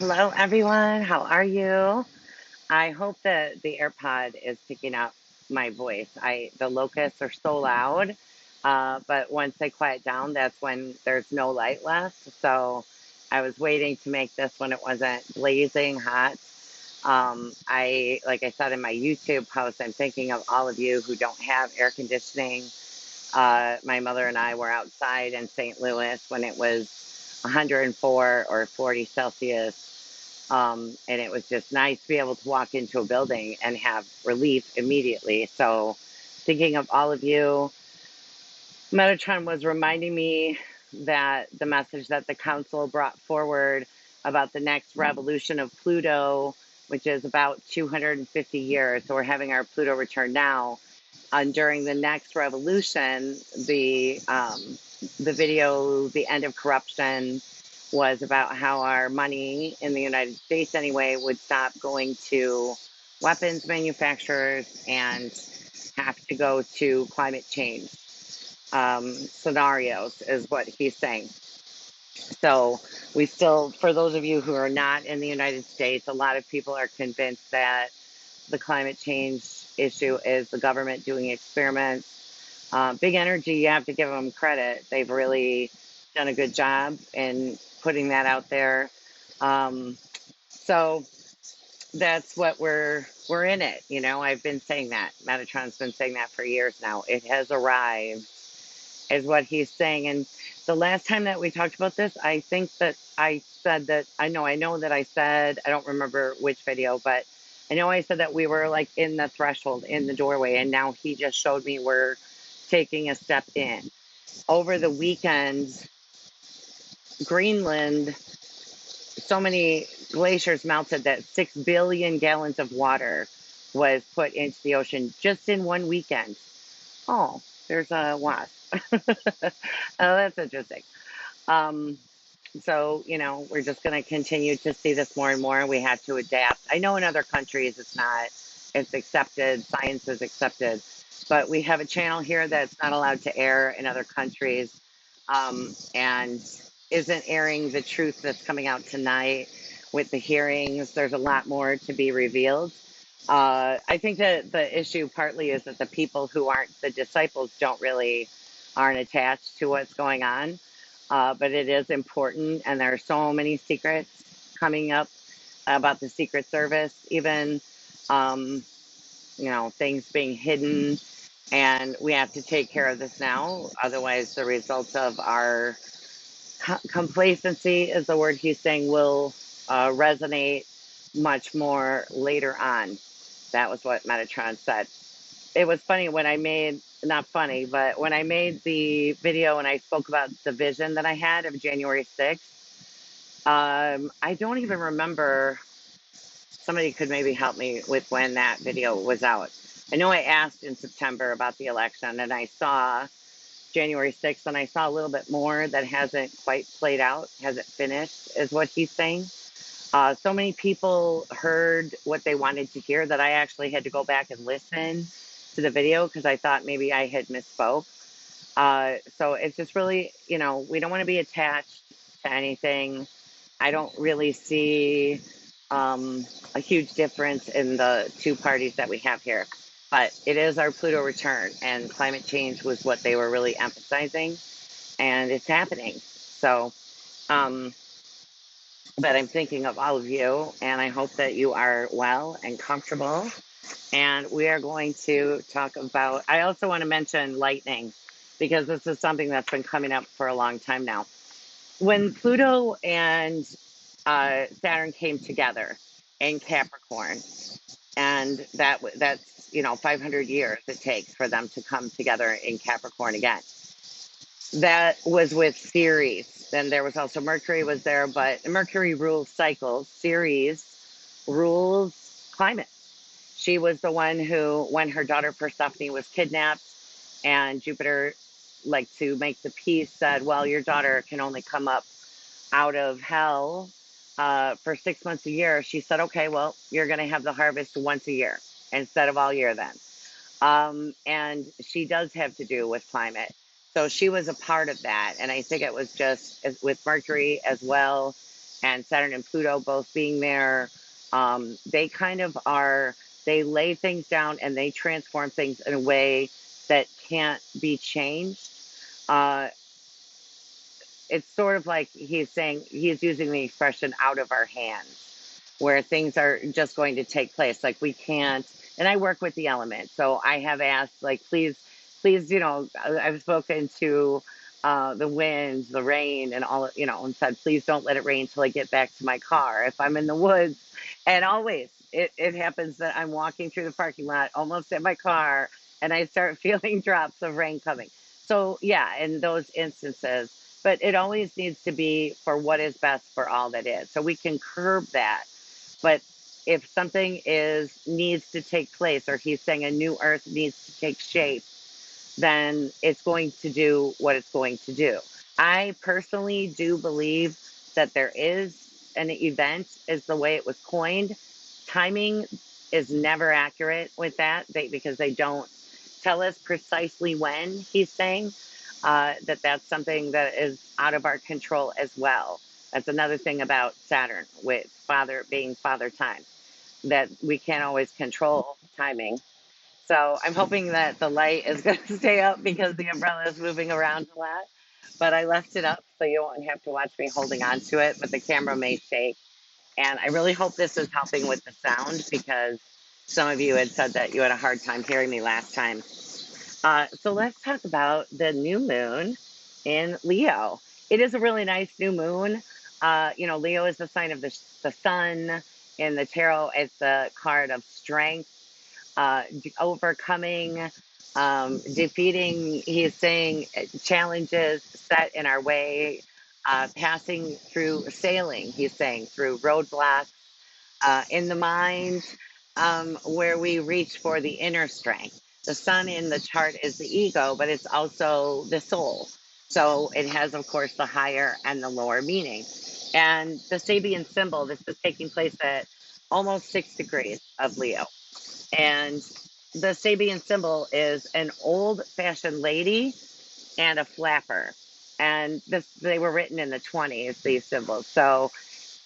Hello, everyone. How are you? I hope that the AirPod is picking up my voice. The locusts are so loud, but once they quiet down, that's when there's no light left. So I was waiting to make this when it wasn't blazing hot. Like I said in my YouTube post, I'm thinking of all of you who don't have air conditioning. My mother and I were outside in St. Louis when it was 104 or 40 Celsius. And it was just nice to be able to walk into a building and have relief immediately. So, thinking of all of you, Metatron was reminding me that the message that the council brought forward about the next revolution of Pluto, which is about 250 years. So, we're having our Pluto return now. And during the next revolution, the video, The End of Corruption, was about how our money in the United States, anyway, would stop going to weapons manufacturers and have to go to climate change scenarios, is what he's saying. So, we still, for those of you who are not in the United States, a lot of people are convinced that the climate change issue is the government doing experiments. Big Energy, you have to give them credit. They've really done a good job in putting that out there. Um, so that's what we're in it. I've been saying that. Metatron's been saying that for years now. It has arrived, is what he's saying. And the last time that we talked about this, I think that I said that I know that I said, I don't remember which video, but I know I said that we were like in the threshold, in the doorway, and now he just showed me we're taking a step in. Over the weekend, Greenland, so many glaciers melted that 6 billion gallons of water was put into the ocean just in one weekend. Oh, there's a wasp. Oh, that's interesting. Um, so, we're just going to continue to see this more and more. We have to adapt. I know in other countries it's not, it's accepted, science is accepted, but we have a channel here that's not allowed to air in other countries, and isn't airing the truth that's coming out tonight with the hearings. There's a lot more to be revealed. I think that the issue partly is that the people who aren't the disciples aren't attached to what's going on. But it is important, and there are so many secrets coming up about the Secret Service, even um, things being hidden, and we have to take care of this now. Otherwise, the results of our complacency, is the word he's saying, will resonate much more later on. That was what Metatron said. It was funny when I made, not funny, but when I made the video and I spoke about the vision that I had of January 6th, I don't even remember. Somebody could maybe help me with when that video was out. I know I asked in September about the election, and I saw January 6th, and I saw a little bit more that hasn't quite played out, hasn't finished, is what he's saying. So many people heard what they wanted to hear that I actually had to go back and listen to the video because I thought maybe I had misspoke. So it's just really, we don't want to be attached to anything. I don't really see a huge difference in the two parties that we have here. But it is our Pluto return, and climate change was what they were really emphasizing, and it's happening. So, um, but I'm thinking of all of you, and I hope that you are well and comfortable. And we are going to talk about, I also want to mention lightning, because this is something that's been coming up for a long time now. When Pluto and Saturn came together in Capricorn, and that's 500 years it takes for them to come together in Capricorn again. That was with Ceres. Then there was also Mercury was there, but Mercury rules cycles. Ceres rules climate. She was the one who, when her daughter Persephone was kidnapped, and Jupiter, like to make the peace, said, "Well, your daughter can only come up out of hell for 6 months a year." She said, "Okay, well, you're going to have the harvest once a year instead of all year then." And she does have to do with climate. So she was a part of that. And I think it was just with Mercury as well. and Saturn and Pluto both being there, they kind of are, they lay things down and they transform things in a way that can't be changed. Uh, it's sort of like he's saying, he's using the expression out of our hands, where things are just going to take place. Like we can't, and I work with the elements. So I have asked, like, please, I've spoken to the wind, the rain, and all, and said, please don't let it rain till I get back to my car. If I'm in the woods, and always it happens that I'm walking through the parking lot, almost at my car, and I start feeling drops of rain coming. So yeah, in those instances, but it always needs to be for what is best for all that is. So we can curb that. But if something is needs to take place, or he's saying a new earth needs to take shape, then it's going to do what it's going to do. I personally do believe that there is an event, is the way it was coined. Timing is never accurate with that, because they don't tell us precisely when. He's saying that that's something that is out of our control as well. That's another thing about Saturn, with father being father time, that we can't always control timing. So I'm hoping that the light is going to stay up because the umbrella is moving around a lot. But I left it up so you won't have to watch me holding on to it, but the camera may shake. And I really hope this is helping with the sound, because some of you had said that you had a hard time hearing me last time. So let's talk about the new moon in Leo. It is a really nice new moon. Leo is the sign of the sun. In the tarot, it's the card of strength, overcoming, defeating, he's saying, challenges set in our way, passing through, sailing, he's saying, through roadblocks, in the mind, where we reach for the inner strength. The sun in the chart is the ego, but it's also the soul. So it has, of course, the higher and the lower meaning. And the Sabian symbol, this is taking place at almost 6 degrees of Leo. And the Sabian symbol is an old fashioned lady and a flapper. And they were written in the 20s, these symbols. So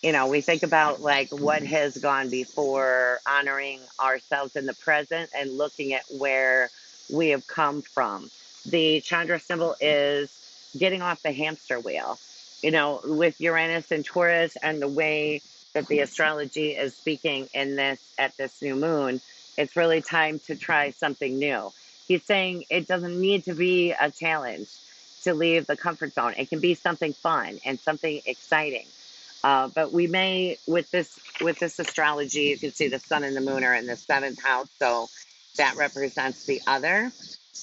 we think about like what has gone before, honoring ourselves in the present and looking at where we have come from. The Chandra symbol is getting off the hamster wheel, with Uranus and Taurus, and the way that the astrology is speaking in this at this new moon. It's really time to try something new. He's saying it doesn't need to be a challenge to leave the comfort zone. It can be something fun and something exciting. But we may, with this astrology, you can see the sun and the moon are in the seventh house, so that represents the other.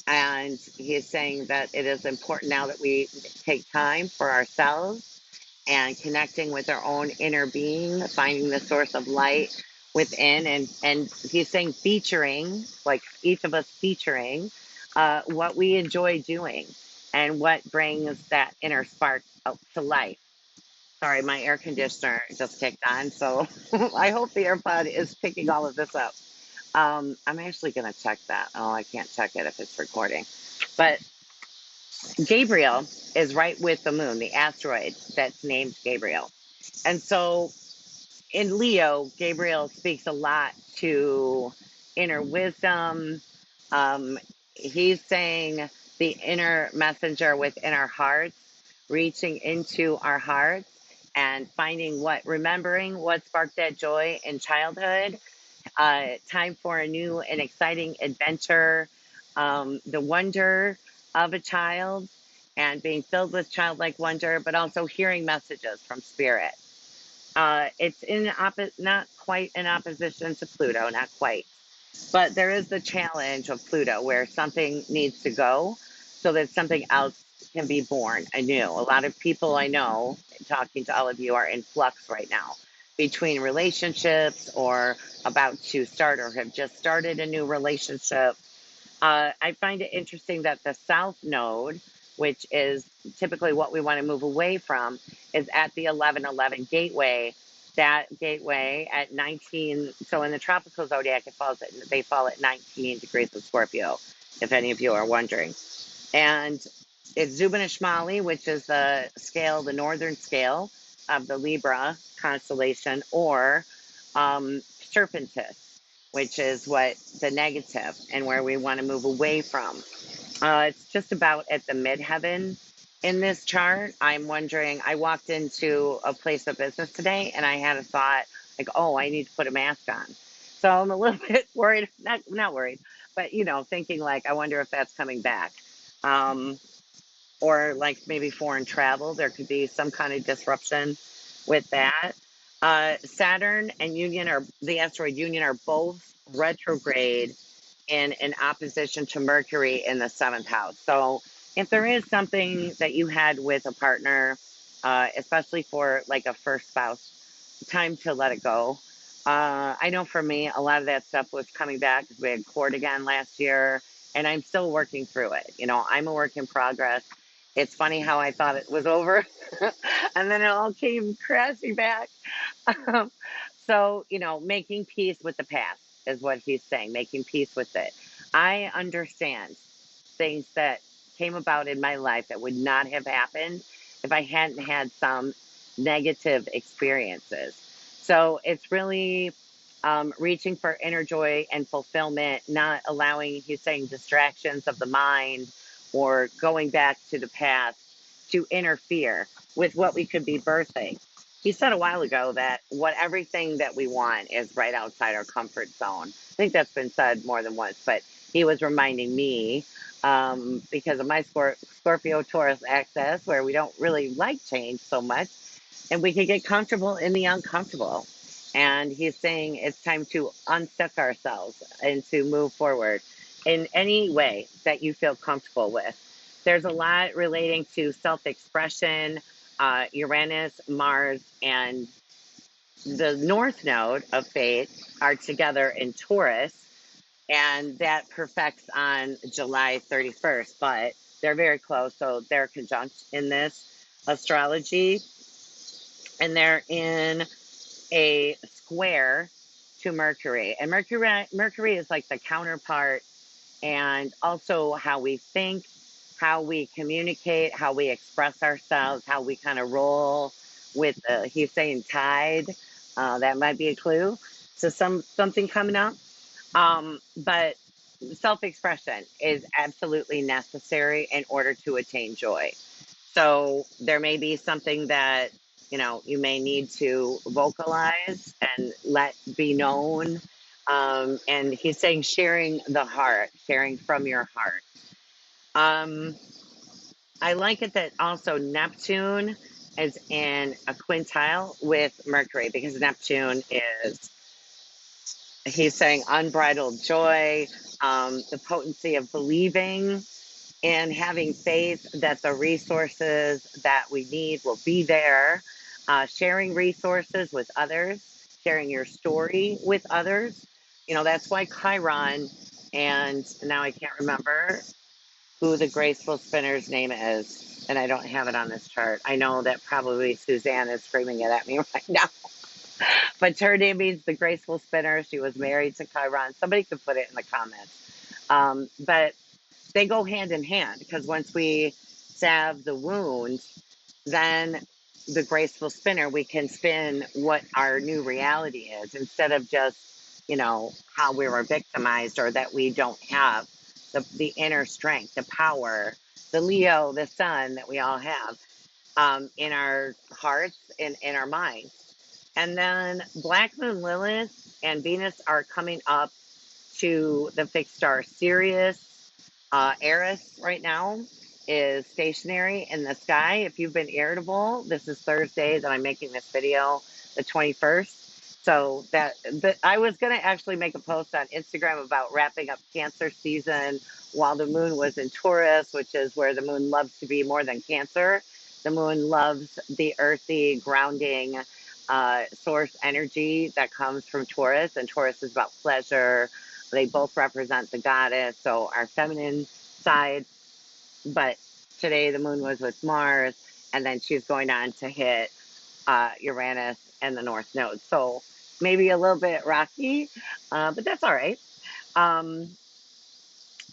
And he is saying that it is important now that we take time for ourselves and connecting with our own inner being, finding the source of light within, and he's saying featuring, like each of us featuring, what we enjoy doing and what brings that inner spark to life. Sorry, my air conditioner just kicked on, so I hope the AirPod is picking all of this up. I'm actually going to check that. Oh, I can't check it if it's recording. But Gabriel is right with the moon, the asteroid that's named Gabriel. And so in Leo, Gabriel speaks a lot to inner wisdom. Um, he's saying the inner messenger within our hearts, reaching into our hearts and finding remembering what sparked that joy in childhood. Time for a new and exciting adventure. The wonder of a child and being filled with childlike wonder, but also hearing messages from spirit. It's not quite in opposition to Pluto, not quite. But there is the challenge of Pluto where something needs to go so that something else can be born anew. A lot of people I know, talking to all of you, are in flux right now between relationships, or about to start, or have just started a new relationship. I find it interesting that the South Node, which is typically what we want to move away from, is at the 1111 gateway. That gateway at 19, so in the tropical zodiac, they fall at 19 degrees of Scorpio, if any of you are wondering. And it's Zubin Ishmaeli, which is the scale, the northern scale. of the Libra constellation, or Serpentis, which is what the negative and where we want to move away from. It's just about at the midheaven in this chart. I'm wondering, I walked into a place of business today and I had a thought like, oh, I need to put a mask on. So I'm a little bit worried, not worried, but thinking like, I wonder if that's coming back. Um, or like maybe foreign travel, there could be some kind of disruption with that. Saturn and Union, are the asteroid Union, are both retrograde in opposition to Mercury in the seventh house. So if there is something that you had with a partner, especially for like a first spouse, time to let it go. I know for me, a lot of that stuff was coming back because we had court again last year, and I'm still working through it. I'm a work in progress. It's funny how I thought it was over, and then it all came crashing back. So, making peace with the past is what he's saying, making peace with it. I understand things that came about in my life that would not have happened if I hadn't had some negative experiences. So it's really reaching for inner joy and fulfillment, not allowing, he's saying, distractions of the mind or going back to the past to interfere with what we could be birthing. He said a while ago that everything that we want is right outside our comfort zone. I think that's been said more than once, but he was reminding me because of my Scorpio Taurus axis, where we don't really like change so much, and we can get comfortable in the uncomfortable. And he's saying it's time to unstuck ourselves and to move forward in any way that you feel comfortable with. There's a lot relating to self expression. Uranus, Mars, and the North Node of Fate are together in Taurus, and that perfects on July 31st, but they're very close, so they're conjunct in this astrology, and they're in a square to Mercury. And Mercury is like the counterpart, and also how we think, how we communicate, how we express ourselves, how we kind of roll with he's saying tide. That might be a clue to something coming up. But self expression is absolutely necessary in order to attain joy. So there may be something that, you may need to vocalize and let be known. And he's saying sharing the heart, sharing from your heart. Um, I like it that also Neptune is in a quintile with Mercury, because Neptune is, he's saying, unbridled joy, the potency of believing and having faith that the resources that we need will be there, sharing resources with others, sharing your story with others. That's why Chiron, and now I can't remember who the graceful spinner's name is, and I don't have it on this chart. I know that probably Suzanne is screaming it at me right now. But her name means the graceful spinner. She was married to Chiron. Somebody could put it in the comments. But they go hand in hand, because once we salve the wound, then the graceful spinner, we can spin what our new reality is, instead of just, how we were victimized, or that we don't have the inner strength, the power, the Leo, the sun that we all have in our hearts and in our minds. And then Black Moon Lilith and Venus are coming up to the fixed star Sirius. Eris right now is stationary in the sky. If you've been irritable, this is Thursday that I'm making this video, the 21st. So I was going to actually make a post on Instagram about wrapping up Cancer season while the moon was in Taurus, which is where the moon loves to be more than Cancer. The moon loves the earthy, grounding source energy that comes from Taurus, and Taurus is about pleasure. They both represent the goddess, so our feminine side. But today the moon was with Mars, and then she's going on to hit Uranus and the North Node. So maybe a little bit rocky, but that's all right. Um,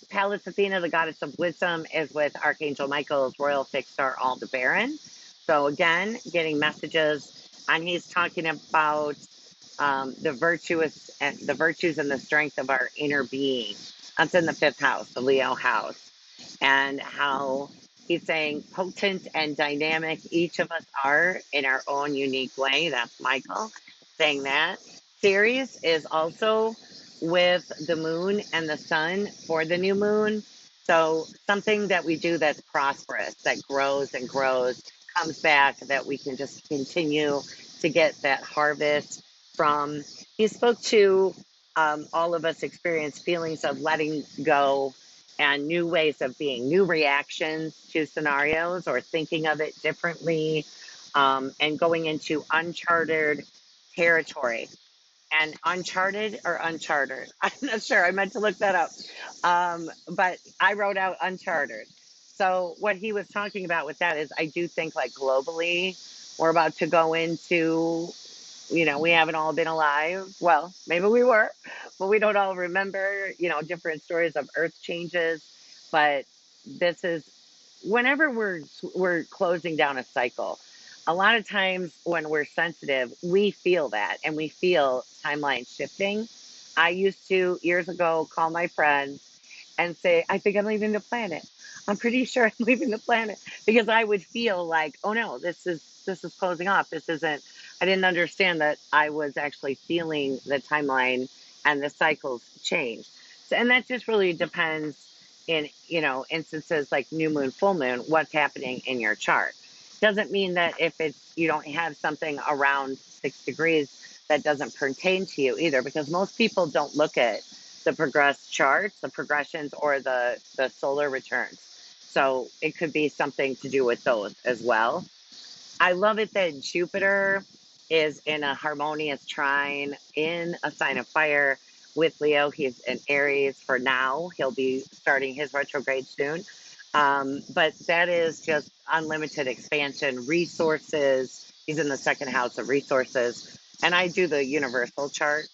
Pallas Athena, the goddess of wisdom, is with Archangel Michael's royal fixed star Aldebaran. So again, getting messages, and he's talking about the virtues and the strength of our inner being. That's in the fifth house, the Leo house, and how he's saying potent and dynamic each of us are in our own unique way. That's Michael saying that. Ceres is also with the moon and the sun for the new moon. So something that we do that's prosperous, that grows and grows, comes back, that we can just continue to get that harvest from. He spoke to all of us experience feelings of letting go and new ways of being, new reactions to scenarios or thinking of it differently, and going into uncharted territory. And uncharted or uncharted, I'm not sure. I meant to look that up. But I wrote out uncharted. So, what he was talking about with that is, I do think, like, globally, we're about to go into, we haven't all been alive. Well, maybe we were, but we don't all remember, different stories of earth changes. But this is whenever we're closing down a cycle. A lot of times when we're sensitive, we feel that and we feel timeline shifting. I used to years ago call my friends and say, I think I'm leaving the planet. I'm pretty sure I'm leaving the planet, because I would feel like, oh no, this is closing off. This isn't, I didn't understand that I was actually feeling the timeline and the cycles change. So, and that just really depends in, instances like new moon, full moon, what's happening in your chart. Doesn't mean that if it's, you don't have something around 6 degrees, that doesn't pertain to you either, because most people don't look at the progressed charts, the progressions, or the solar returns. So it could be something to do with those as well. I love it that Jupiter is in a harmonious trine in a sign of fire with Leo. He's in Aries for now. He'll be starting his retrograde soon. But that is just unlimited expansion, resources. He's in the second house of resources. And I do the universal chart,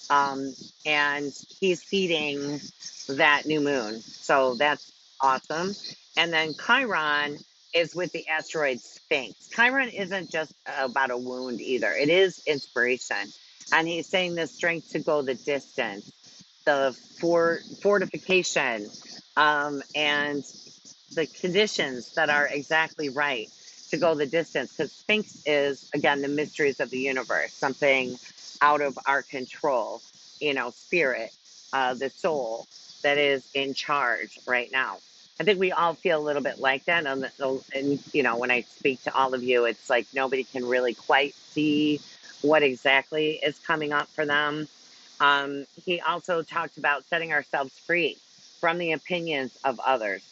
um, and he's feeding that new moon. So that's awesome. And then Chiron is with the asteroid Sphinx. Chiron isn't just about a wound either, it is inspiration. And he's saying the strength to go the distance, the fortification, and the conditions that are exactly right to go the distance. Because Sphinx is, again, the mysteries of the universe, something out of our control, spirit, the soul that is in charge right now. I think we all feel a little bit like that. And when I speak to all of you, it's like nobody can really quite see what exactly is coming up for them. He also talked about setting ourselves free from the opinions of others.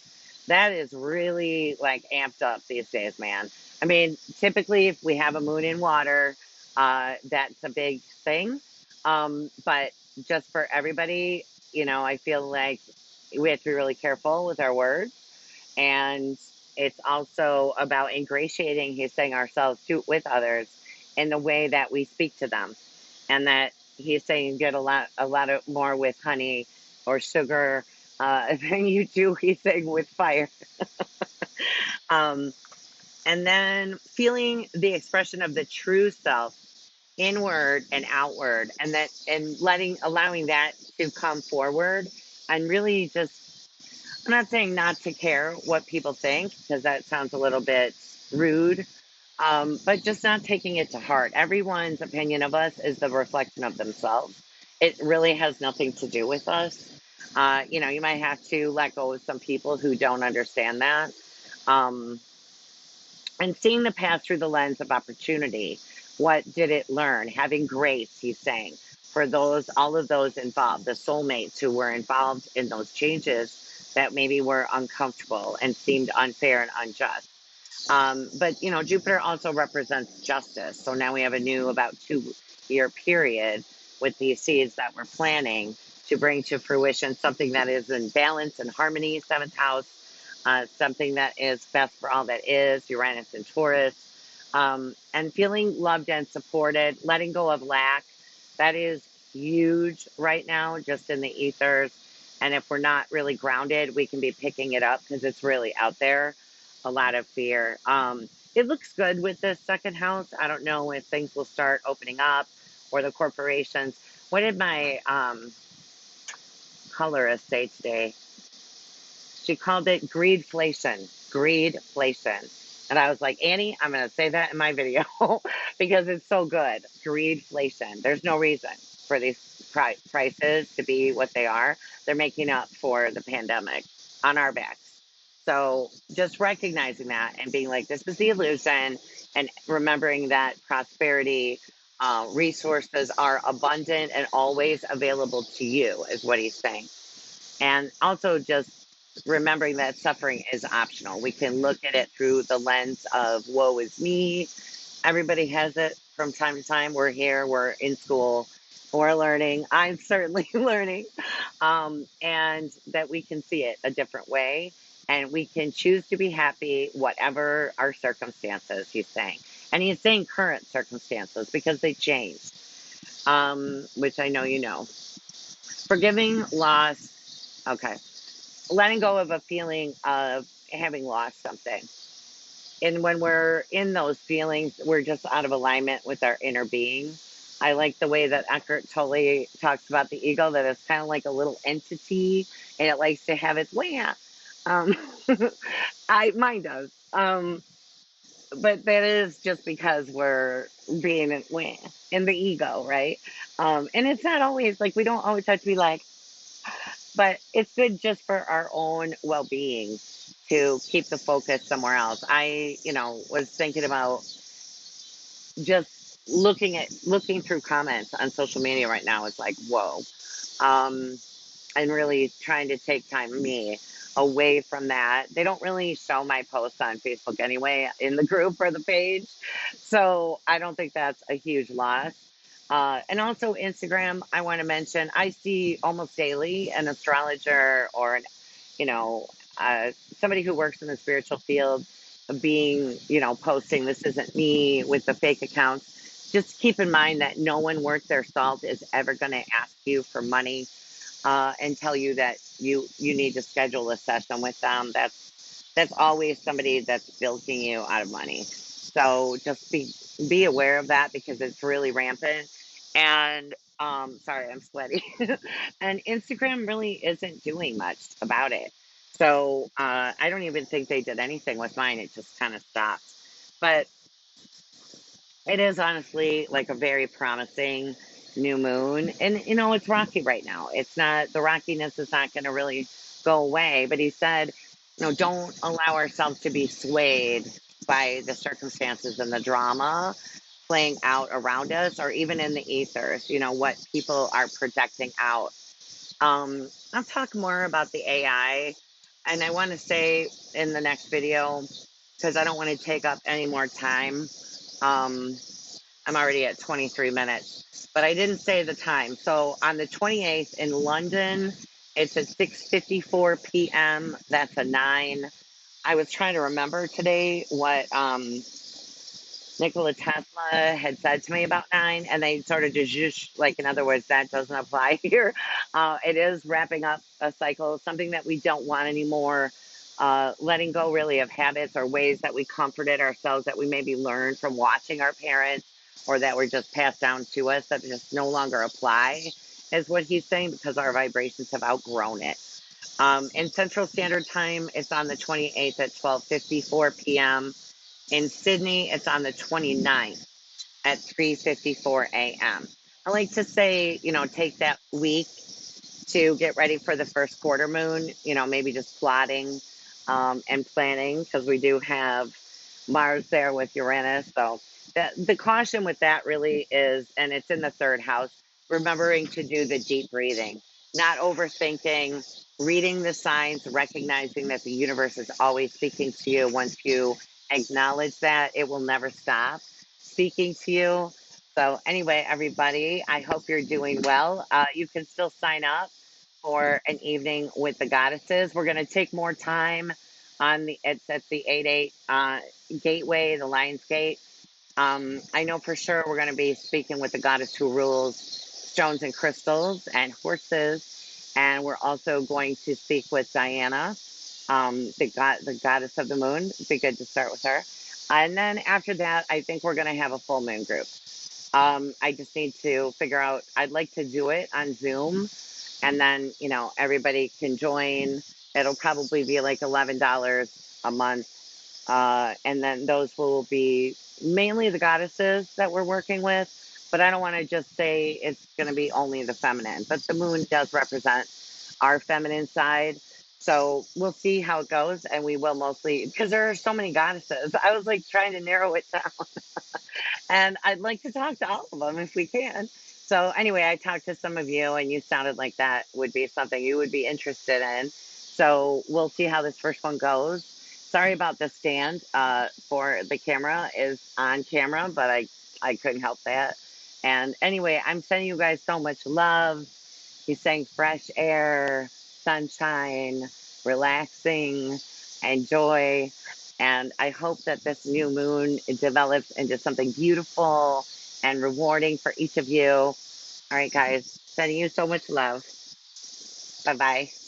That is really like amped up these days, man. I mean, typically, if we have a moon in water, that's a big thing. But just for everybody, I feel like we have to be really careful with our words. And it's also about ingratiating, he's saying, ourselves with others in the way that we speak to them. And that he's saying get a lot of more with honey or sugar than you do, he's saying, with fire. Um, and then feeling the expression of the true self inward and outward, and allowing that to come forward, and really just, I'm not saying not to care what people think, because that sounds a little bit rude, but just not taking it to heart. Everyone's opinion of us is the reflection of themselves. It really has nothing to do with us. You might have to let go of some people who don't understand that. Um, and seeing the past through the lens of opportunity. What did it learn? Having grace, he's saying, for all of those involved, the soulmates who were involved in those changes that maybe were uncomfortable and seemed unfair and unjust. But Jupiter also represents justice. So now we have a new about 2 year period with these seeds that we're planning to bring to fruition something that is in balance and harmony, seventh house, something that is best for all that is, Uranus and Taurus, and feeling loved and supported, letting go of lack. That is huge right now, just in the ethers. And if we're not really grounded, we can be picking it up because it's really out there. A lot of fear. it looks good with the second house. I don't know if things will start opening up or the corporations. What did my colorist say today? She called it greedflation. Greedflation. And I was like, Annie, I'm going to say that in my video because it's so good. Greedflation. There's no reason for these prices to be what they are. They're making up for the pandemic on our backs. So just recognizing that and being like, this is the illusion, and remembering that prosperity resources are abundant and always available to you is what he's saying. And also just remembering that suffering is optional. We can look at it through the lens of woe is me. Everybody has it from time to time. We're here, we're in school, we're learning. I'm certainly learning. And that we can see it a different way, and we can choose to be happy, whatever our circumstances, he's saying. And he's saying current circumstances because they change, which I know you know. Forgiving loss. Okay. Letting go of a feeling of having lost something. And when we're in those feelings, we're just out of alignment with our inner being. I like the way that Eckhart Tolle talks about the ego, that it's kind of like a little entity and it likes to have its way out. Um, mine does. But that is just because we're being in the ego, right? And it's not always like we don't always have to be like, but it's good just for our own well-being to keep the focus somewhere else. I, was thinking about just looking through comments on social media right now. It's like, whoa. Um, and really trying to take time me away from that. They don't really show my posts on Facebook anyway in the group or the page. So I don't think that's a huge loss. And also Instagram, I want to mention, I see almost daily an astrologer or an, you know, somebody who works in the spiritual field being, posting, this isn't me, with the fake accounts. Just keep in mind that no one worth their salt is ever going to ask you for money and tell you that you need to schedule a session with them. That's always somebody that's bilking you out of money. So just be aware of that because it's really rampant. And sorry, I'm sweaty. And Instagram really isn't doing much about it. So I don't even think they did anything with mine. It just kind of stopped. But it is honestly like a very promising new moon. And, it's rocky right now. It's not, the rockiness is not going to really go away. But he said, don't allow ourselves to be swayed by the circumstances and the drama playing out around us or even in the ethers, what people are projecting out. I'll talk more about the AI. And I want to say in the next video, because I don't want to take up any more time. Um, I'm already at 23 minutes, but I didn't say the time. So on the 28th in London, it's at 6:54 p.m. That's a 9. I was trying to remember today what Nikola Tesla had said to me about 9, and they sort of just, like, in other words, that doesn't apply here. It is wrapping up a cycle, something that we don't want anymore. Letting go really of habits or ways that we comforted ourselves that we maybe learned from watching our parents or that were just passed down to us that just no longer apply, is what he's saying, because our vibrations have outgrown it. In Central Standard Time, it's on the 28th at 12:54 p.m. In Sydney, it's on the 29th at 3:54 a.m. I like to say, take that week to get ready for the first quarter moon, maybe just plotting and planning, because we do have Mars there with Uranus. So the caution with that really is, and it's in the third house, remembering to do the deep breathing, not overthinking, reading the signs, recognizing that the universe is always speaking to you. Once you acknowledge that, it will never stop speaking to you. So anyway, everybody, I hope you're doing well. You can still sign up for an evening with the goddesses. We're going to take more time on it's at the 8-8 gateway, the Lion's Gate. I know for sure we're going to be speaking with the goddess who rules stones and crystals and horses. And we're also going to speak with Diana, the goddess of the moon. It'd be good to start with her. And then after that, I think we're going to have a full moon group. I just need to figure out, I'd like to do it on Zoom, and then, everybody can join. It'll probably be like $11 a month. And then those will be mainly the goddesses that we're working with. But I don't want to just say it's going to be only the feminine, but the moon does represent our feminine side. So we'll see how it goes. And we will mostly, because there are so many goddesses. I was like trying to narrow it down. And I'd like to talk to all of them if we can. So anyway, I talked to some of you, and you sounded like that would be something you would be interested in. So we'll see how this first one goes. Sorry about the stand for the camera is on camera, but I couldn't help that. And anyway, I'm sending you guys so much love. He's saying fresh air, sunshine, relaxing, and joy. And I hope that this new moon develops into something beautiful and rewarding for each of you. All right, guys, sending you so much love. Bye bye.